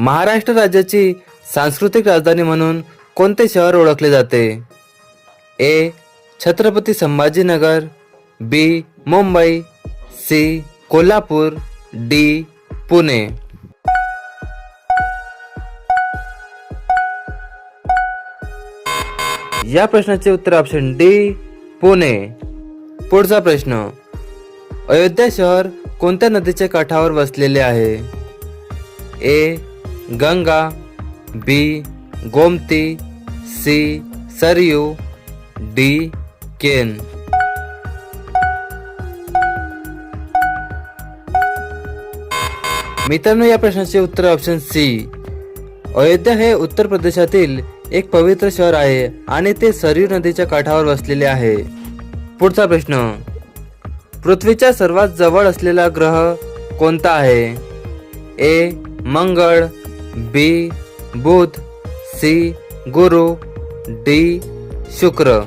महाराष्ट्र राज्याची सांस्कृतिक राजधानी म्हणून कोणते शहर ओळखले जाते? ए. छत्रपती संभाजीनगर, बी. मुंबई, सी. कोल्हापूर, डी. पुणे. या प्रश्नाचे उत्तर ऑप्शन डी पुणे. पुढचा प्रश्न, अयोध्या शहर कोणत्या नदीच्या काठावर वसलेले आहे? ए. गंगा, बी. गोमती, सी. सरयू, डी. केन. मित्रांनो, या प्रश्नाचे उत्तर ऑप्शन सी. अयोध्या हे उत्तर प्रदेशातील एक पवित्र शहर आहे आणि ते सरयू नदीच्या काठावर वसलेले आहे. पुढचा प्रश्न, पृथ्वीच्या सर्वात जवळ असलेला ग्रह कोणता आहे? ए. मंगळ, बी. बुध, सी. गुरु, डी. शुक्र.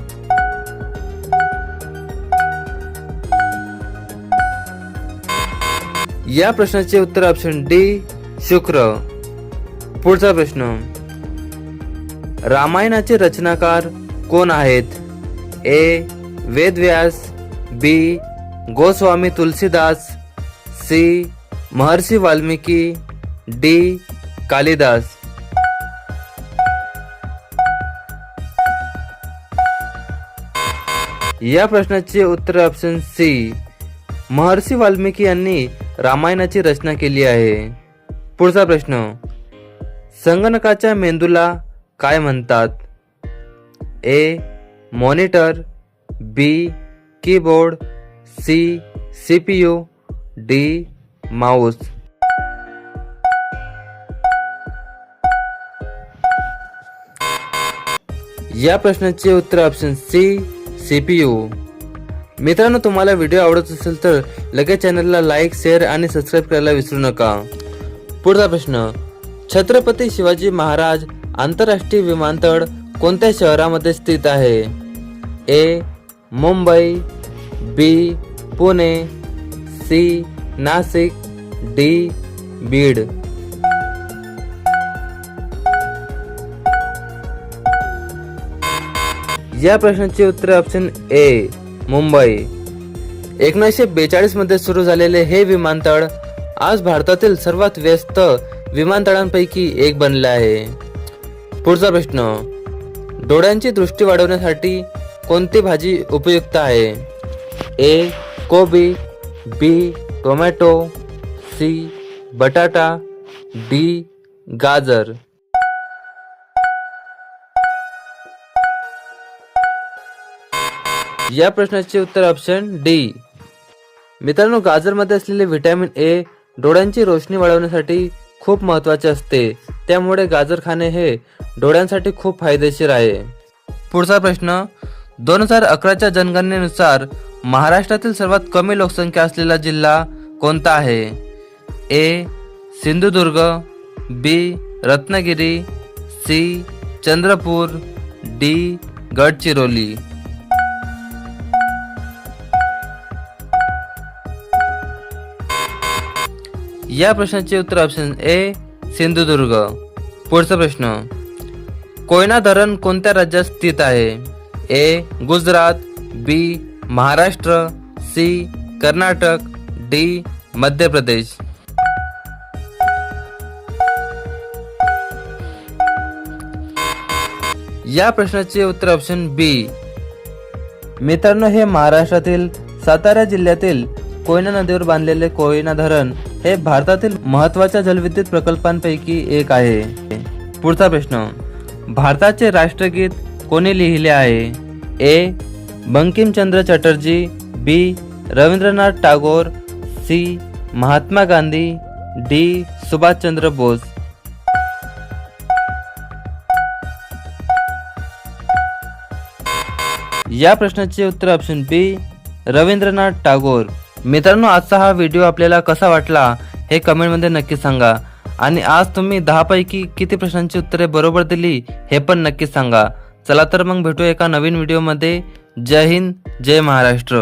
या प्रश्नाचे उत्तर ऑप्शन डी शुक्र. पुढचा प्रश्न, रामायणाचे रचनाकार कोण आहेत? ए. वेदव्यास, बी. गोस्वामी तुलसीदास, सी. महर्षी वाल्मिकी, डी. कालिदास. या प्रश्नाचे उत्तर ऑप्शन सी. महर्षी वाल्मिकी यांनी रामायणाची रचना केली आहे. पुढचा प्रश्न, संगणकाच्या मेंदूला काय म्हणतात? A. Monitor, B. Keyboard, C. CPU, D. Mouse. या प्रश्नाचे उत्तर ऑप्शन सी. सीपीयू. मित्रांनो, तुम्हाला व्हिडिओ आवडत असेल तर लगेच चॅनलला लाईक, शेअर आणि सबस्क्राईब करायला विसरू नका. पुढचा प्रश्न, छत्रपती शिवाजी महाराज आंतरराष्ट्रीय विमानतळ कोणत्या शहरामध्ये स्थित आहे? ए. मुंबई, बी. पुणे, सी. नाशिक, डी. बीड. या प्रश्नाचे उत्तर ऑप्शन ए. मुंबई. 1942 मध्ये सुरू झालेले हे विमानतळ आज भारतातील सर्वात व्यस्त विमानतळांपैकी एक बनले आहे. पुढचा प्रश्न, डोळ्यांची दृष्टी वाढवण्यासाठी कोणती भाजी उपयुक्त आहे? ए. कोबी, बी. Tomato, C. बटाटा, डी. गाजर. या प्रश्नाचे उत्तर ऑप्शन डी. मित्रांनो, गाजरमध्ये असलेले व्हिटॅमिन ए डोळ्यांची रोशनी वाढवण्यासाठी खूप महत्त्वाचे असते. त्यामुळे गाजर खाणे हे डोळ्यांसाठी खूप फायदेशीर आहे. पुढचा प्रश्न, 2011च्या जनगणनेनुसार महाराष्ट्रातील सर्वात कमी लोकसंख्या असलेला जिल्हा कोणता आहे? ए. सिंधुदुर्ग, बी. रत्नागिरी, सी. चंद्रपूर, डी. गडचिरोली. या प्रश्नाचे उत्तर ऑप्शन ए. सिंधुदुर्ग. पुढचा प्रश्न, कोयना धरण कोणत्या राज्यात स्थित आहे? ए. गुजरात, बी. महाराष्ट्र, सी. कर्नाटक, डी. मध्य प्रदेश. या प्रश्नाचे उत्तर ऑप्शन बी. मित्रांनो, हे महाराष्ट्रातील सातारा जिल्ह्यातील कोयना नदीवर बांधलेले कोयना धरण हे भारतातील महत्त्वाच्या जलविद्युत प्रकल्पांपैकी एक आहे. पुढचा प्रश्न, भारताचे राष्ट्रगीत कोणी लिहिले आहे? ए. बंकिमचंद्र चटर्जी, बी. रवींद्रनाथ टागोर, सी. महात्मा गांधी, डी. सुभाषचंद्र बोस. या प्रश्नाचे उत्तर ऑप्शन बी. रवींद्रनाथ टागोर. मित्रांनो, आजचा हा व्हिडिओ आपल्याला कसा वाटला हे कमेंटमध्ये नक्की सांगा आणि आज तुम्ही 10 पैकी किती प्रश्नांची उत्तरे बरोबर दिली हे पण नक्की सांगा. चला तर मग भेटू एका नवीन व्हिडिओमध्ये. जय हिंद, जय महाराष्ट्र.